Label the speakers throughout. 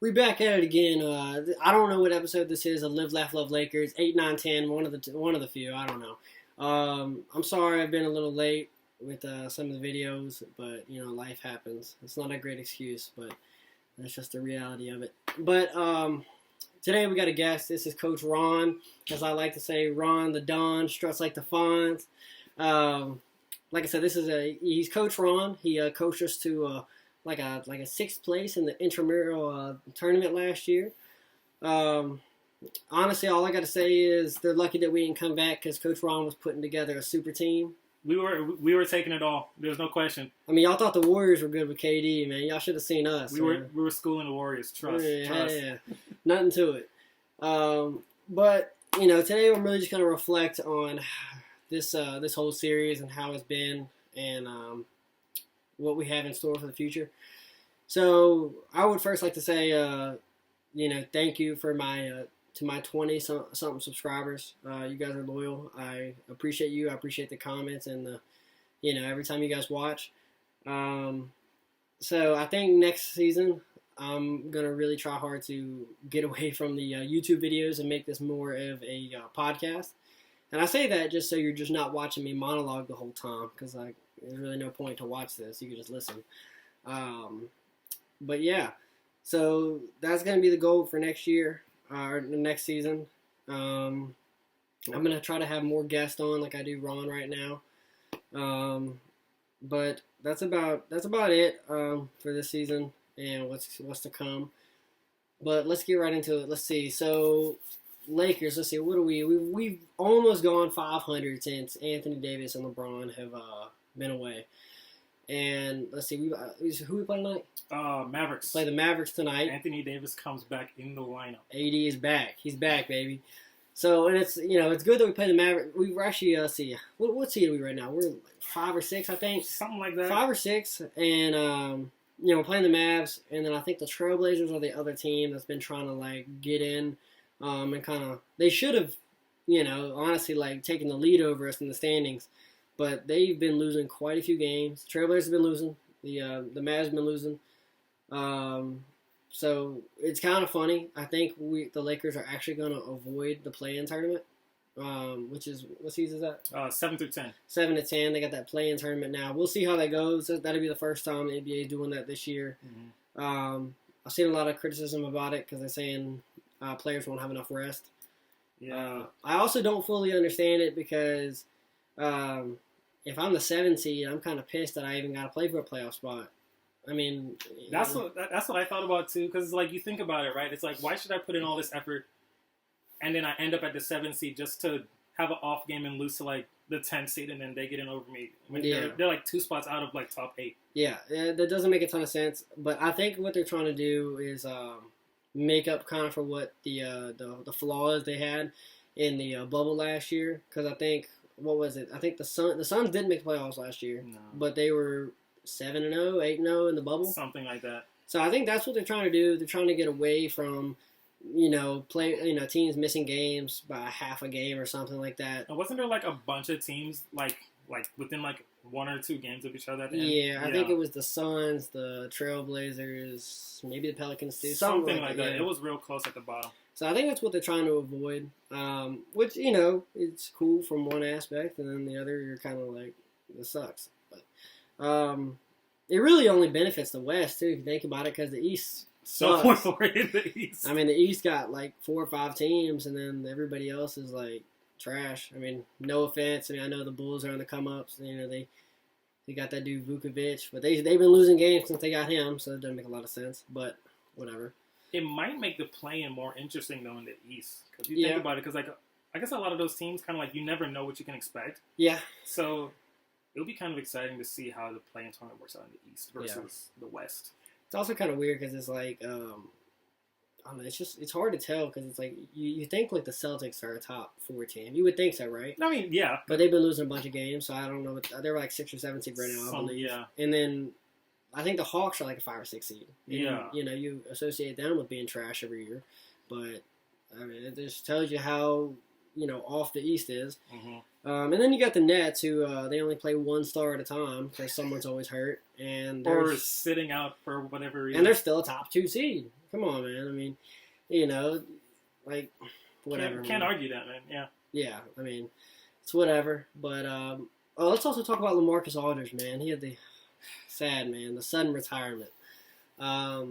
Speaker 1: We're back at it again. I don't know what episode this is of Live, Laugh, Love Lakers. 8, 9, 10, one of the few. I don't know. I'm sorry I've been a little late with some of the videos, but, life happens. It's not a great excuse, but that's just the reality of it. But today we got a guest. This is Coach Ron. As I like to say, Ron the Don, struts like the Fonz. Like I said, he's Coach Ron. He coached us to like a 6th place in the intramural tournament last year. Honestly, all I got to say is they're lucky that we didn't come back because Coach Ron was putting together a super team.
Speaker 2: We were taking it all. There's no question.
Speaker 1: I mean, y'all thought the Warriors were good with KD, man. Y'all should have seen us.
Speaker 2: We were schooling the Warriors. Trust.
Speaker 1: Yeah. Nothing to it. But today I'm really just gonna reflect on this whole series and how it's been and what we have in store for the future. So I would first like to say, thank you for to my 20-something subscribers. You guys are loyal. I appreciate you. I appreciate the comments and every time you guys watch. So I think next season I'm gonna really try hard to get away from the YouTube videos and make this more of a podcast. And I say that just so you're just not watching me monologue the whole time, because there's really no point to watch this. You can just listen. But yeah, so that's going to be the goal for next year, or next season. I'm going to try to have more guests on like I do Ron right now. But that's about it for this season and what's to come. But let's get right into it. Let's see. So Lakers, let's see, what are we? We've almost gone 500 since Anthony Davis and LeBron have been away. And let's see, who we play tonight?
Speaker 2: Mavericks.
Speaker 1: Play the Mavericks tonight.
Speaker 2: Anthony Davis comes back in the lineup.
Speaker 1: AD is back. He's back, baby. So, and it's it's good that we play the Mavericks. We were actually what seed are we right now? We're 5 or 6, I think.
Speaker 2: Something like that.
Speaker 1: 5 or 6, and we're playing the Mavs, and then I think the Trailblazers are the other team that's been trying to get in. And kind of, they should have, honestly, taken the lead over us in the standings. But they've been losing quite a few games. Trailblazers have been losing. The Mavs have been losing. So it's kind of funny. I think the Lakers are actually going to avoid the play-in tournament, which is, what season is that?
Speaker 2: 7 through 10.
Speaker 1: 7 to 10. They got that play-in tournament now. We'll see how that goes. That'll be the first time the NBA is doing that this year. Mm-hmm. I've seen a lot of criticism about it because they're saying players won't have enough rest.
Speaker 2: Yeah.
Speaker 1: I also don't fully understand it because if I'm the 7 seed, I'm kind of pissed that I even got to play for a playoff spot. I mean,
Speaker 2: that's what I thought about too. Because you think about it, right? It's why should I put in all this effort, and then I end up at the 7 seed just to have an off game and lose to the 10 seed, and then they get in over me. I mean, they're 2 spots out of top 8. Yeah,
Speaker 1: that doesn't make a ton of sense. But I think what they're trying to do is make up kind of for what the flaws they had in the bubble last year. Because I think, what was it? I think the Suns didn't make playoffs last year, but they were 7-0, 8-0 in the bubble,
Speaker 2: something like that.
Speaker 1: So I think that's what they're trying to do. They're trying to get away from teams missing games by half a game or something like that.
Speaker 2: And wasn't there a bunch of teams within 1 or 2 games of each other at the end?
Speaker 1: Yeah, I think it was the Suns, the Trailblazers, maybe the Pelicans too.
Speaker 2: Something like that. Yeah. It was real close at the bottom.
Speaker 1: So I think that's what they're trying to avoid, which, it's cool from one aspect, and then the other you're kind of this sucks. But it really only benefits the West, too, if you think about it, because the East sucks.
Speaker 2: So in the East.
Speaker 1: I mean, the East got 4 or 5 teams, and then everybody else is trash. I mean, no offense. I mean, I know the Bulls are on the come-ups. They got that dude Vukovic, but they've been losing games since they got him, so it doesn't make a lot of sense. But whatever.
Speaker 2: It might make the play-in more interesting though in the East, because you think about it. Because I guess a lot of those teams kind of you never know what you can expect.
Speaker 1: Yeah. So
Speaker 2: it'll be kind of exciting to see how the play-in tournament works out in the East versus the West.
Speaker 1: It's also kind of weird because it's I don't know. It's hard to tell because it's you think the Celtics are a top 4 team. You would think so, right?
Speaker 2: I mean, yeah.
Speaker 1: But they've been losing a bunch of games, so I don't know. They're 6 or 7 seed right now, I believe.
Speaker 2: Yeah.
Speaker 1: And then I think the Hawks are a 5 or 6 seed. And,
Speaker 2: yeah.
Speaker 1: You associate them with being trash every year, but I mean, it just tells you how off the East is.
Speaker 2: Mm-hmm.
Speaker 1: And then you got the Nets, who they only play one star at a time because someone's always hurt, and
Speaker 2: or sitting out for whatever reason.
Speaker 1: and they're still a top 2 seed. Come on, man. I mean, you know, like whatever.
Speaker 2: Can't argue that, man. Yeah.
Speaker 1: Yeah, I mean, it's whatever. But let's also talk about LaMarcus Aldridge, man. He had the the sudden retirement.
Speaker 2: I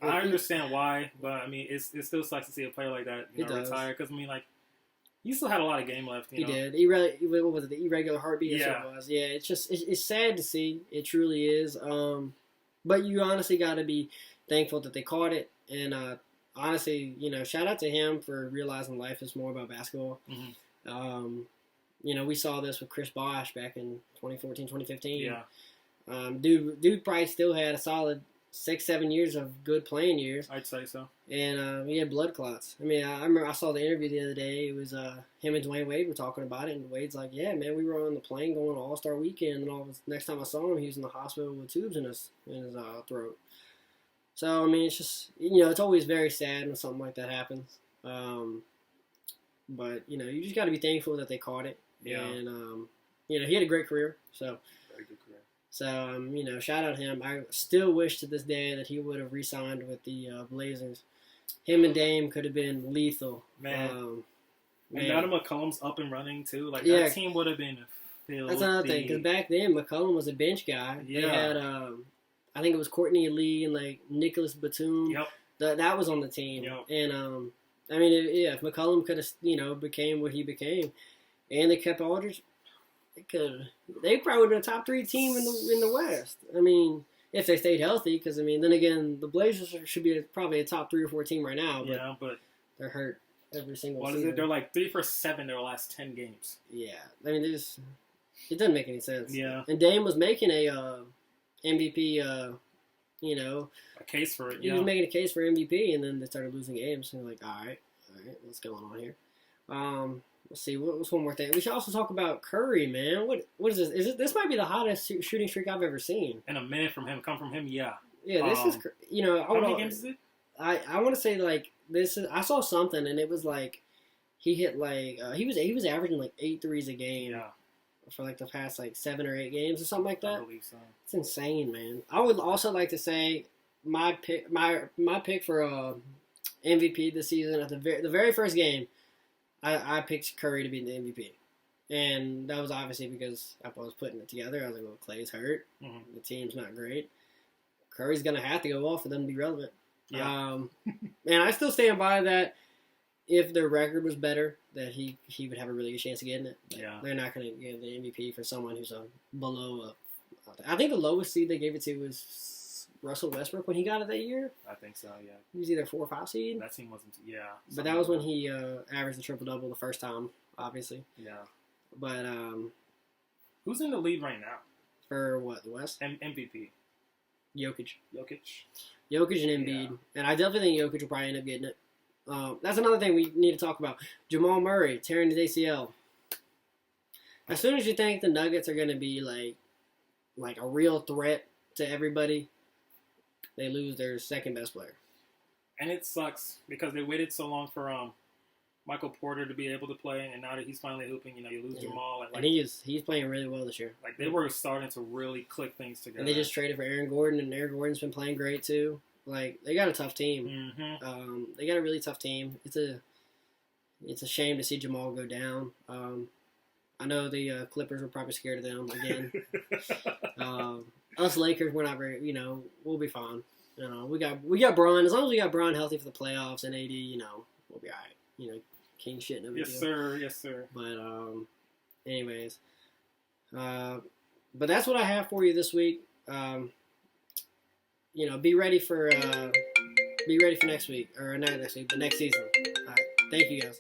Speaker 2: understand why, but I mean, it still sucks to see a player like that retire. Because I mean, like, he still had a lot of game left.
Speaker 1: He did. What was it? The irregular heartbeat.
Speaker 2: Yeah.
Speaker 1: It was. Yeah. It's just it's sad to see. It truly is. But you honestly got to be thankful that they caught it. And honestly, shout out to him for realizing life is more about basketball.
Speaker 2: Mm-hmm.
Speaker 1: We saw this with Chris Bosh back in 2014, 2015.
Speaker 2: Yeah.
Speaker 1: Dude probably still had a solid 6-7 years of good playing years.
Speaker 2: I'd say so.
Speaker 1: And he had blood clots. I mean, I remember I saw the interview the other day. It was him and Dwayne Wade were talking about it, and Wade's like, "Yeah, man, we were on the plane going to All-Star Weekend, and next time I saw him, he was in the hospital with tubes in his throat." So I mean, it's just it's always very sad when something like that happens. But you just got to be thankful that they caught it.
Speaker 2: Yeah.
Speaker 1: And he had a great career. So.
Speaker 2: Very good career.
Speaker 1: So, shout out to him. I still wish to this day that he would have re-signed with the Blazers. Him and Dame could have been lethal.
Speaker 2: Man. And now that McCollum's up and running, too. Like,
Speaker 1: Yeah.
Speaker 2: that team would have been filthy.
Speaker 1: That's another thing, because back then, McCollum was a bench guy.
Speaker 2: Yeah.
Speaker 1: They had, I think it was Courtney Lee and, like, Nicholas Batum.
Speaker 2: Yep.
Speaker 1: That was on the team.
Speaker 2: Yep.
Speaker 1: And, I mean, if McCollum could have, became what he became, and they kept Aldridge, they probably would have been a top 3 team in the West. I mean, if they stayed healthy, because then again, the Blazers should be probably a top 3 or 4 team right now. But
Speaker 2: but
Speaker 1: they're hurt every single
Speaker 2: what
Speaker 1: season.
Speaker 2: is it? They're like 3 for 7 their last 10 games.
Speaker 1: Yeah, I mean, it doesn't make any sense.
Speaker 2: Yeah,
Speaker 1: and Dame was making a MVP. A
Speaker 2: case for it.
Speaker 1: He was making a case for MVP, and then they started losing games. And like, all right, what's going on here? Let's see. What's one more thing? We should also talk about Curry, man. What is this? This might be the hottest shooting streak I've ever seen.
Speaker 2: In a minute come from him, yeah.
Speaker 1: Yeah, this is.
Speaker 2: How many games is it?
Speaker 1: I want to say like this is. I saw something and it was like he hit like he was averaging like 8 threes a game.
Speaker 2: Yeah.
Speaker 1: For like the past like 7 or 8 games or something like that.
Speaker 2: I believe so.
Speaker 1: It's insane, man. I would also like to say my pick for MVP this season at the very first game. I picked Curry to be the MVP. And that was obviously because I was putting it together. I was like, well, Clay's hurt.
Speaker 2: Mm-hmm.
Speaker 1: The team's not great. Curry's going to have to go off for them to be relevant.
Speaker 2: Yeah.
Speaker 1: And I still stand by that if their record was better, that he would have a really good chance of getting it. But
Speaker 2: yeah.
Speaker 1: They're not going to give the MVP for someone who's below I think the lowest seed they gave it to was Russell Westbrook when he got it that year.
Speaker 2: I think so, yeah.
Speaker 1: He was either 4 or 5 seed.
Speaker 2: That team wasn't, yeah.
Speaker 1: But that was when he averaged the triple-double the first time, obviously.
Speaker 2: Yeah.
Speaker 1: But,
Speaker 2: who's in the lead right now?
Speaker 1: For what, the West?
Speaker 2: MVP.
Speaker 1: Jokic and Embiid.
Speaker 2: Yeah.
Speaker 1: And I definitely think Jokic will probably end up getting it. That's another thing we need to talk about. Jamal Murray tearing his ACL. As soon as you think the Nuggets are going to be like a real threat to everybody, they lose their second best player.
Speaker 2: And it sucks because they waited so long for Michael Porter to be able to play, and now that he's finally hooping, you lose Jamal.
Speaker 1: And he's playing really well this year.
Speaker 2: Like they were starting to really click things together.
Speaker 1: And they just traded for Aaron Gordon, and Aaron Gordon's been playing great too. Like they got a tough team.
Speaker 2: Mm-hmm.
Speaker 1: They got a really tough team. It's a shame to see Jamal go down. I know the Clippers were probably scared of them again. Us Lakers, we're not very. We'll be fine. We got Bron. As long as we got Bron healthy for the playoffs and AD, we'll be all right. King shit. No big deal.
Speaker 2: Yes, sir.
Speaker 1: But anyways, but that's what I have for you this week. Be ready for next week or not next week, the next season. All right, thank you guys.